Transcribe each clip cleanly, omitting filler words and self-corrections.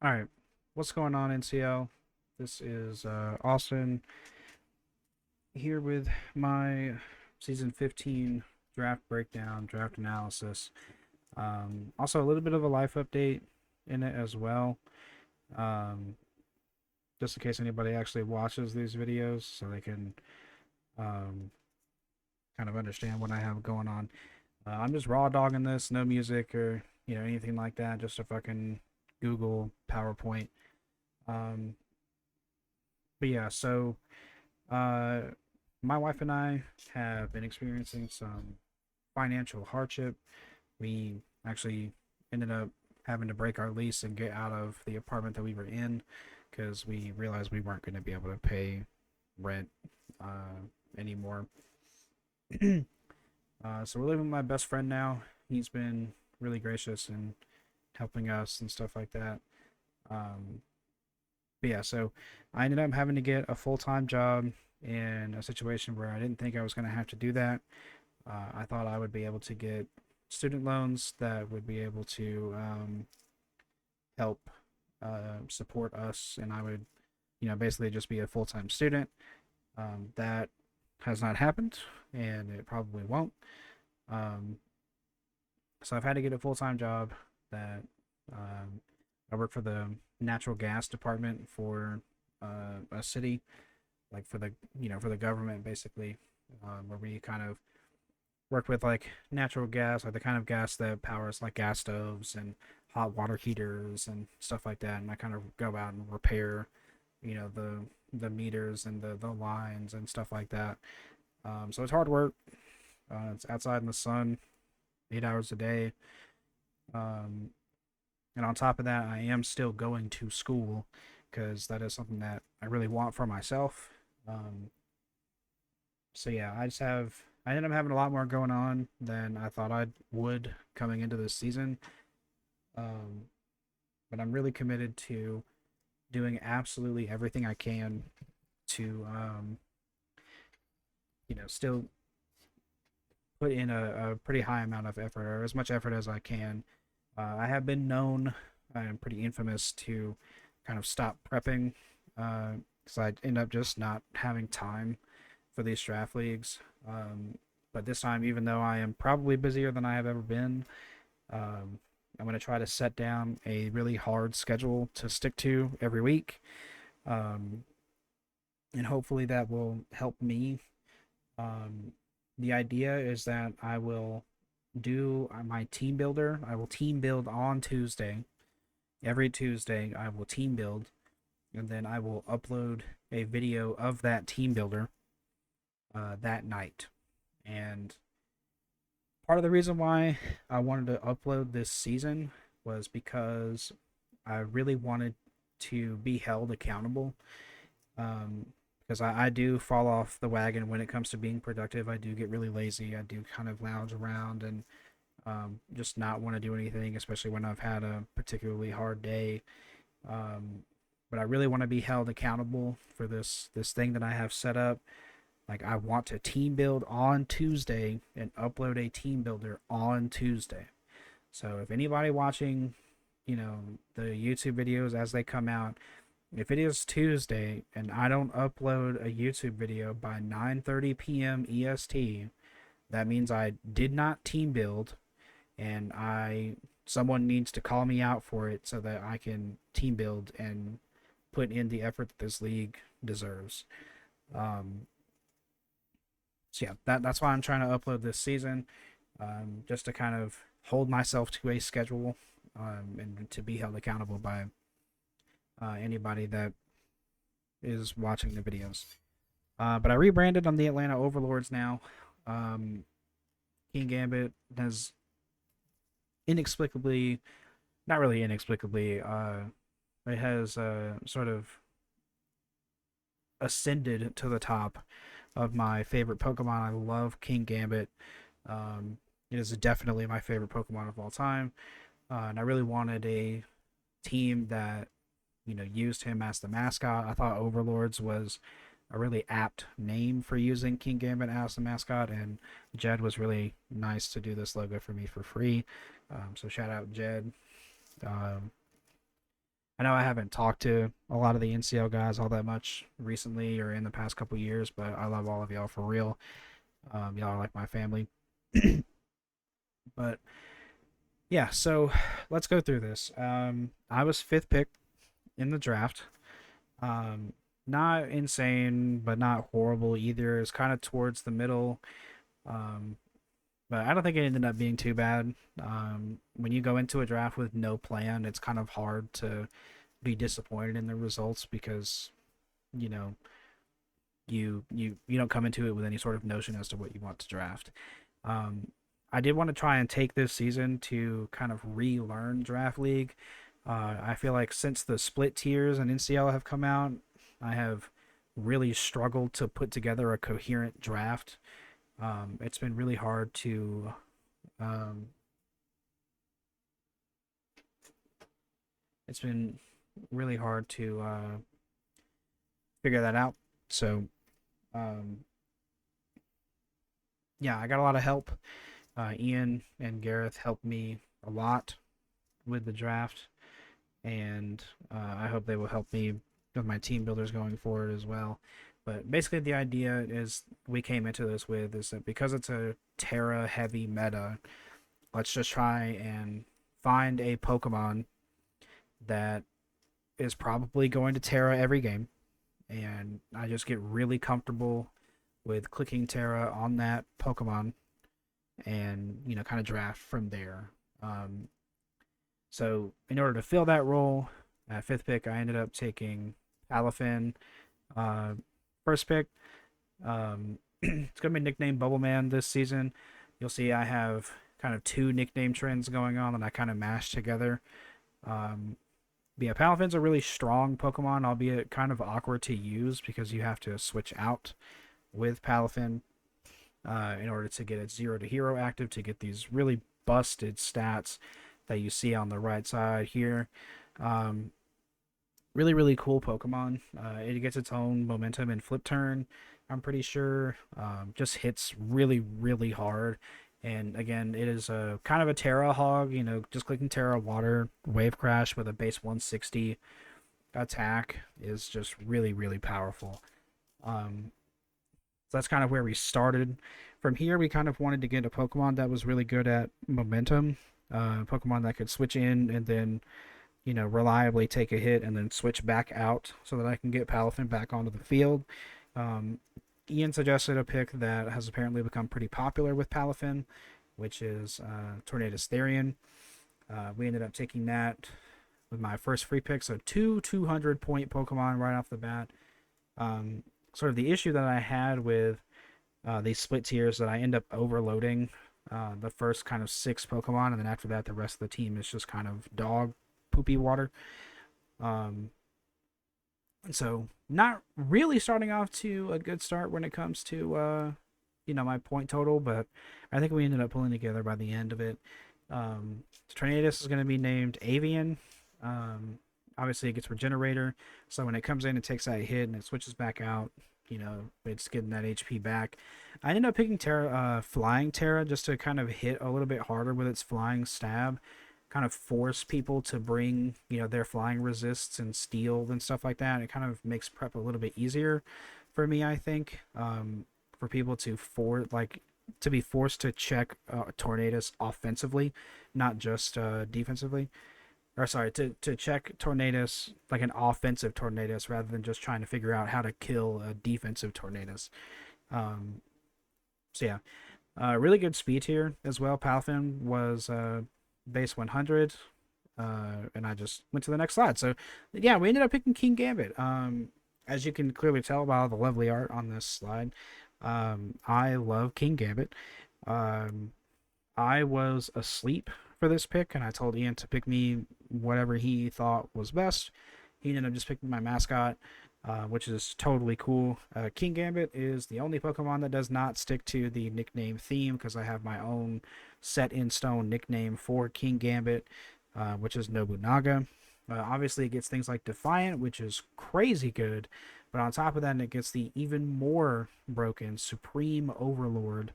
All right, what's going on, NCL? This is Austin here with my season 15 draft breakdown, draft analysis. Also, a little bit of a life update in it as well, um, just in case anybody actually watches these videos so they can um, kind of understand what I have going on. I'm just raw dogging this, no music or anything like that, just a fucking Google PowerPoint. Um, but yeah, so Uh, my wife and I have been experiencing some financial hardship. We actually ended up having to break our lease and get out of the apartment that we were in because we realized we weren't going to be able to pay rent anymore. So we're living with my best friend now. He's been really gracious and helping us and stuff like that. Um, but yeah, so I ended up having to get a full time job in a situation where I didn't think I was going to have to do that. I thought I would be able to get student loans that would be able to help support us, and I would, basically just be a full time student. That has not happened, and it probably won't. Um, so I've had to get a full time job that I work for the natural gas department for a city, like for the for the government basically, where we kind of work with like natural gas, like the kind of gas that powers like gas stoves and hot water heaters and stuff like that. And I kind of go out and repair, the meters and the lines and stuff like that. So it's hard work. It's outside in the sun, 8 hours a day. Um, and on top of that, I am still going to school because that is something that I really want for myself. Um, so yeah, I ended up having a lot more going on than I thought I would coming into this season. Um, but I'm really committed to doing absolutely everything I can to still put in a pretty high amount of effort or as much effort as I can. I have been known, I'm pretty infamous to kind of stop prepping because I end up just not having time for these draft leagues. But this time, even though I am probably busier than I have ever been, um, I'm going to try to set down a really hard schedule to stick to every week. Um, and hopefully that will help me. Um, the idea is that I will do my team builder. I will team build on Tuesday. Every Tuesday, I will team build, and then I will upload a video of that team builder that night. And part of the reason why I wanted to upload this season was because I really wanted to be held accountable. Because I do fall off the wagon when it comes to being productive. I do get really lazy. I do kind of lounge around and just not want to do anything, especially when I've had a particularly hard day. Um, but I really want to be held accountable for this thing that I have set up. Like I want to team build on Tuesday and upload a team builder on Tuesday. So if anybody watching, the YouTube videos as they come out, if it is Tuesday and I don't upload a YouTube video by 9:30 p.m. EST, that means I did not team build and I someone needs to call me out for it so that I can team build and put in the effort that this league deserves. Um, so yeah, that's why I'm trying to upload this season, just to kind of hold myself to a schedule, and to be held accountable by anybody that is watching the videos. But I rebranded on the Atlanta Overlords now. Um, King Gambit has inexplicably, not really inexplicably, it has sort of ascended to the top of my favorite Pokemon. I love King Gambit. Um, it is definitely my favorite Pokemon of all time, and I really wanted a team that used him as the mascot. I thought Overlords was a really apt name for using King Gambit as the mascot, and Jed was really nice to do this logo for me for free. So shout out Jed. Um, I know I haven't talked to a lot of the NCL guys all that much recently or in the past couple years, but I love all of y'all for real. Y'all are like my family. But yeah, so let's go through this. I was fifth pick in the draft. Um, Not insane, but not horrible either. It's kind of towards the middle. Um, but I don't think it ended up being too bad. When you go into a draft with no plan, it's kind of hard to be disappointed in the results because you know you don't come into it with any sort of notion as to what you want to draft. Um, I did want to try and take this season to kind of relearn draft league. I feel like since the split tiers and NCL have come out, I have really struggled to put together a coherent draft. It's been really hard to um, it's been really hard to figure that out. So um, yeah, I got a lot of help. Ian and Gareth helped me a lot with the draft, and I hope they will help me with my team builders going forward as well. But basically, the idea is we came into this with is that because it's a Terra heavy meta, let's just try and find a Pokemon that is probably going to Terra every game, and I just get really comfortable with clicking Terra on that Pokemon, and kind of draft from there. Um, so in order to fill that role, at fifth pick, I ended up taking Palafin. Uh, First pick, it's gonna be nicknamed Bubble Man this season. You'll see I have kind of two nickname trends going on that I kind of mashed together. Um, but yeah, Palafin's a really strong Pokemon, albeit kind of awkward to use because you have to switch out with Palafin in order to get its 0 to hero active to get these really busted stats that you see on the right side here. Um, Really, really cool Pokemon. It gets its own momentum and flip turn, I'm pretty sure. Just hits really, really hard. And again, it is a kind of a Terra hog, just clicking Terra Water, Wave Crash with a base 160 attack is just really, really powerful. Um, so that's kind of where we started. From here, we kind of wanted to get a Pokemon that was really good at momentum, Pokemon that could switch in and then reliably take a hit and then switch back out so that I can get Palafin back onto the field. Um, Ian suggested a pick that has apparently become pretty popular with Palafin, which is Tornadus Therian. We ended up taking that with my first free pick, so two 200-point Pokemon right off the bat. Sort of the issue that I had with these split tiers that I end up overloading the first kind of 6 Pokemon, and then after that, the rest of the team is just kind of dog poopy water. Um, so not really starting off to a good start when it comes to my point total, but I think we ended up pulling together by the end of it. Tornadus is going to be named Avian. Obviously, it gets Regenerator, so when it comes in, it takes that hit and it switches back out. It's getting that HP back. I ended up picking Terra, Flying Terra, just to kind of hit a little bit harder with its flying stab, kind of force people to bring their flying resists and steel and stuff like that. It kind of makes prep a little bit easier for me, I think, for people to be forced to check Tornadus offensively, not just defensively. Or sorry, to check Tornadus like an offensive Tornadus rather than just trying to figure out how to kill a defensive Tornadus. Um, so yeah, really good speed here as well. Palafin was base 100, and I just went to the next slide. So yeah, we ended up picking King Gambit. As you can clearly tell by all the lovely art on this slide, I love King Gambit. Um, I was asleep for this pick, and I told Ian to pick me whatever he thought was best. He ended up just picking my mascot, which is totally cool. King Gambit is the only Pokemon that does not stick to the nickname theme because I have my own set in stone nickname for King Gambit, which is Nobunaga. Obviously, it gets things like Defiant, which is crazy good, but on top of that, it gets the even more broken Supreme Overlord.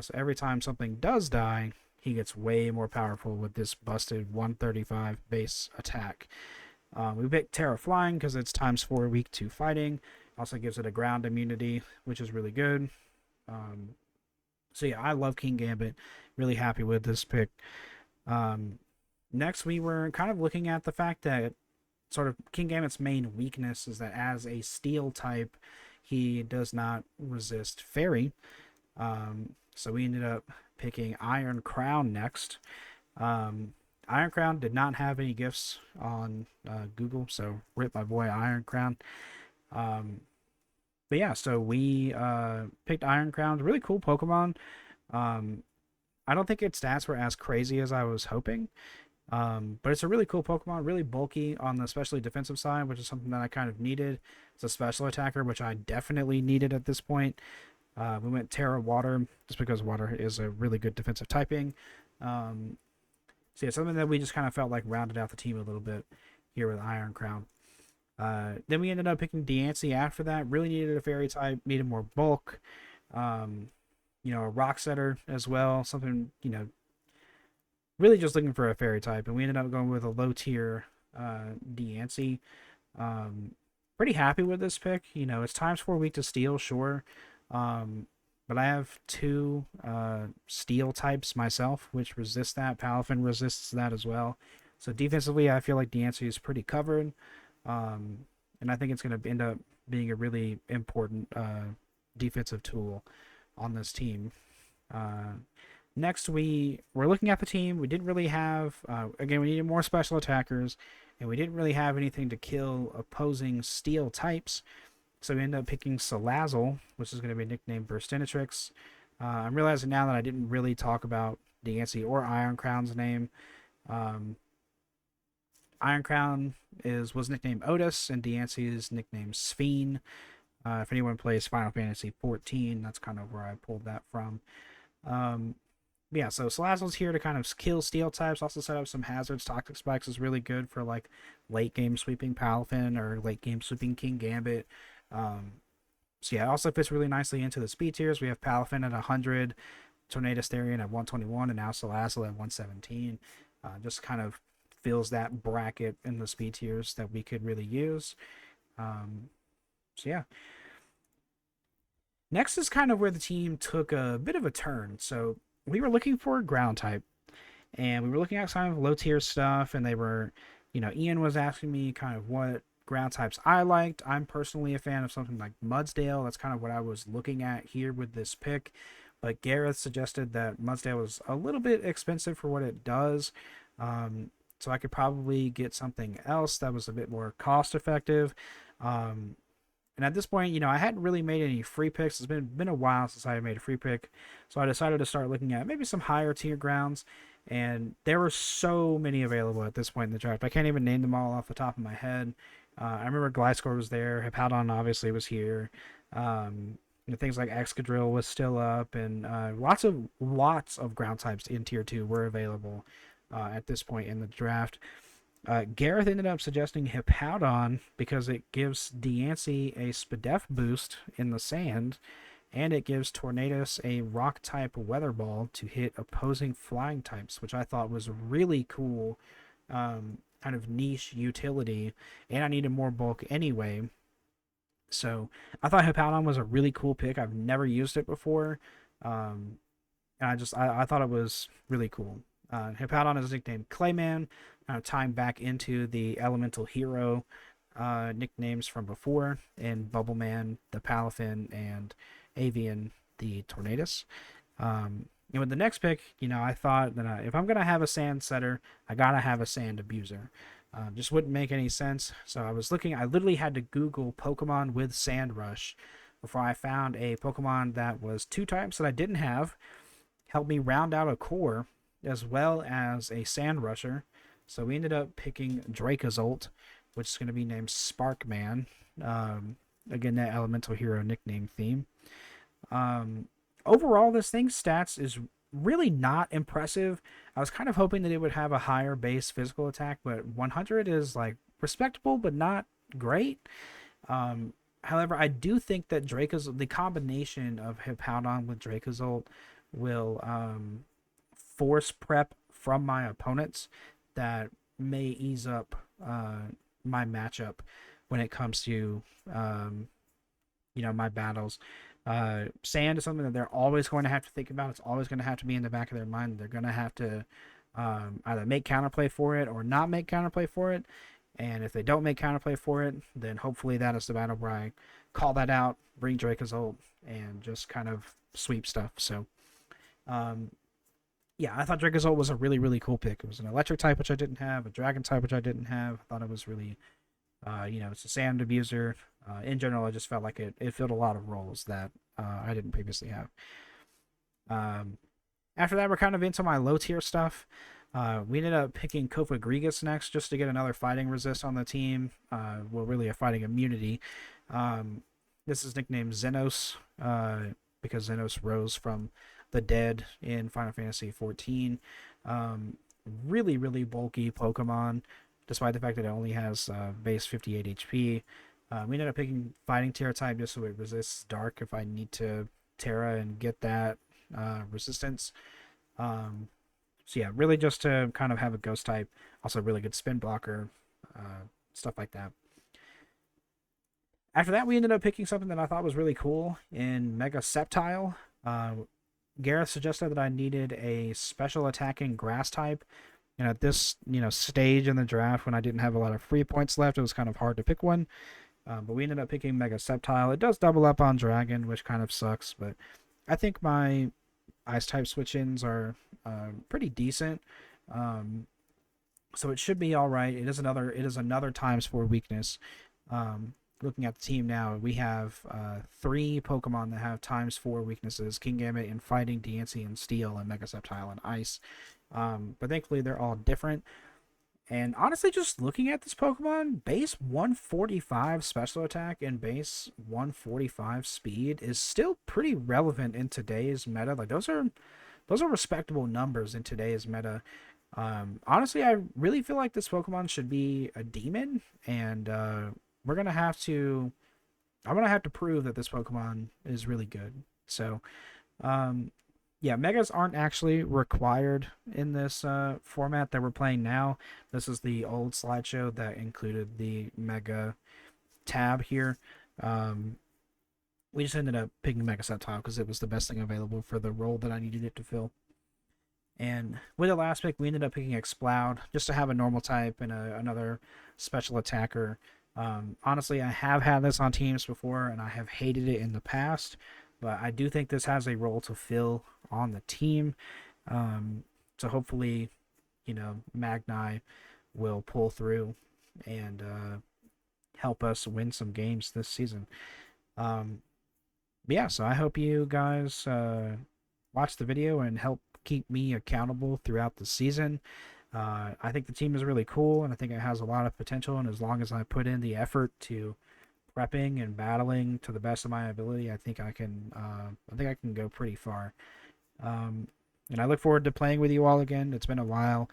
So every time something does die, he gets way more powerful with this busted 135 base attack. We picked Terra Flying because it's times 4 weak to fighting. Also gives it a ground immunity, which is really good. Um, so yeah, I love King Gambit. Really happy with this pick. Um, Next, we were kind of looking at the fact that sort of King Gambit's main weakness is that as a steel type, he does not resist fairy. So we ended up picking Iron Crown next. Um, Iron Crown did not have any gifts on Google, so rip my boy Iron Crown. Um, but yeah, so we picked Iron Crown. Really cool Pokemon. Um, I don't think its stats were as crazy as I was hoping. But it's a really cool Pokemon, really bulky on the especially defensive side, which is something that I kind of needed. It's a special attacker, which I definitely needed at this point. We went Terra Water just because water is a really good defensive typing. Um, so yeah, something that we just kind of felt like rounded out the team a little bit here with Iron Crown. Then we ended up picking Deancey after that. Really needed a fairy type, needed more bulk. Um, a rock setter as well. Something, really just looking for a fairy type. And we ended up going with a low tier Deancey. Um, Pretty happy with this pick. It's times 4 weak to steel, sure. Um, but I have two steel types myself, which resist that. Palafin resists that as well. So defensively, I feel like Deancey is pretty covered. Um, and I think it's going to end up being a really important defensive tool on this team. Uh, Next, we were looking at the team. We didn't really have, again, we needed more special attackers, and we didn't really have anything to kill opposing steel types. So we ended up picking Salazzle, which is going to be nicknamed Burstinatrix. I'm realizing now that I didn't really talk about Deancey or Iron Crown's name. Um, Iron Crown was nicknamed Otis, and Deancey is nicknamed Sphene. If anyone plays Final Fantasy 14, that's kind of where I pulled that from. Um, yeah, so Salazzle's here to kind of kill steel types, also set up some hazards. Toxic Spikes is really good for like late game sweeping Palafin or late game sweeping King Gambit. Um, so yeah, it also fits really nicely into the speed tiers. We have Palafin at 100, Tornado Therian at 121, and now Salazzle at 117. Just kind of fills that bracket in the speed tiers that we could really use. So yeah. Next is kind of where the team took a bit of a turn. So we were looking for a ground type, and we were looking at some of low tier stuff, and they were, Ian was asking me kind of what ground types I liked. I'm personally a fan of something like Mudsdale. That's kind of what I was looking at here with this pick. But Gareth suggested that Mudsdale was a little bit expensive for what it does. So I could probably get something else that was a bit more cost effective. Um, and at this point, I hadn't really made any free picks. It's been a while since I made a free pick, so I decided to start looking at maybe some higher tier grounds. And there were so many available at this point in the draft. I can't even name them all off the top of my head. I remember Gliscor was there. Hippowdon obviously was here. Things like Excadrill was still up, and lots of ground types in tier 2 were available at this point in the draft. Gareth ended up suggesting Hippowdon because it gives Deancey a Spadef boost in the sand, and it gives Tornadus a rock type weather ball to hit opposing flying types, which I thought was really cool, kind of niche utility, and I needed more bulk anyway. So I thought Hippowdon was a really cool pick. I've never used it before, um, and I thought it was really cool. Hippowdon is nicknamed Clayman, tying back into the elemental hero nicknames from before, and Bubbleman, the Palafin, and Avian, the Tornadus. And with the next pick, I thought that if I'm going to have a sand setter, I got to have a sand abuser. Just wouldn't make any sense. So I literally had to Google Pokemon with Sand Rush before I found a Pokemon that was 2 types that I didn't have, helped me round out a core, as well as a Sand Rusher. So we ended up picking Dracozolt, which is going to be named Sparkman. Again, that elemental hero nickname theme. Overall, this thing's stats is really not impressive. I was kind of hoping that it would have a higher base physical attack, but 100 is like respectable, but not great. However, I do think that the combination of Hippowdon with Dracozolt will force prep from my opponents that may ease up my matchup when it comes to my battles. Sand is something that they're always going to have to think about. It's always going to have to be in the back of their mind. They're going to have to either make counterplay for it or not make counterplay for it. And if they don't make counterplay for it, then hopefully that is the battle where I call that out, bring Dracozolt, and just kind of sweep stuff. So, um, yeah, I thought Dracozolt was a really, really cool pick. It was an electric type, which I didn't have, a dragon type, which I didn't have. I thought it was really, it's a sand abuser. In general, I just felt like it filled a lot of roles that I didn't previously have. Um, After that, we're kind of into my low tier stuff. We ended up picking Kofa Grigas next just to get another fighting resist on the team. Well, really a fighting immunity. This is nicknamed Xenos because Xenos rose from the dead in Final Fantasy XIV. Really, really bulky Pokemon, despite the fact that it only has base 58 HP. We ended up picking Fighting Terra type just so it resists Dark if I need to Terra and get that resistance. So yeah, really just to kind of have a Ghost type. Also really good spin blocker, stuff like that. After that, we ended up picking something that I thought was really cool in Mega Sceptile. Gareth suggested that I needed a special attacking grass type. And at this, stage in the draft when I didn't have a lot of free points left, it was kind of hard to pick one. But we ended up picking Mega Sceptile. It does double up on Dragon, which kind of sucks, but I think my Ice type switch-ins are pretty decent. So it should be all right. It is another times 4 weakness. Looking at the team now, we have 3 Pokemon that have times 4 weaknesses: Kingambit in Fighting, Diancie in Steel, and Mega Sceptile in Ice. But thankfully, they're all different. And honestly, just looking at this Pokemon, base 145 special attack and base 145 speed is still pretty relevant in today's meta. Like those are respectable numbers in today's meta. Honestly, I really feel like this Pokemon should be a demon, and I'm gonna have to prove that this Pokemon is really good. So, yeah, megas aren't actually required in this format that we're playing now. This is the old slideshow that included the mega tab here. We just ended up picking Mega Sceptile because it was the best thing available for the role that I needed it to fill. And with the last pick, we ended up picking Exploud just to have a normal type and another special attacker. Honestly, I have had this on teams before, and I have hated it in the past. But I do think this has a role to fill on the team. So hopefully, Magni will pull through and help us win some games this season. But yeah, so I hope you guys watch the video and help keep me accountable throughout the season. I think the team is really cool, and I think it has a lot of potential. And as long as I put in the effort to prepping and battling to the best of my ability, I think I can go pretty far. And I look forward to playing with you all again. It's been a while.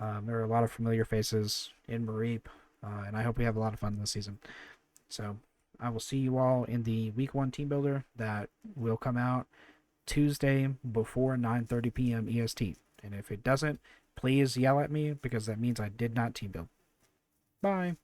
There are a lot of familiar faces in Mareep, and I hope we have a lot of fun this season. So I will see you all in the Week 1 Team Builder that will come out Tuesday before 9:30 p.m. EST. And if it doesn't, please yell at me because that means I did not team build. Bye.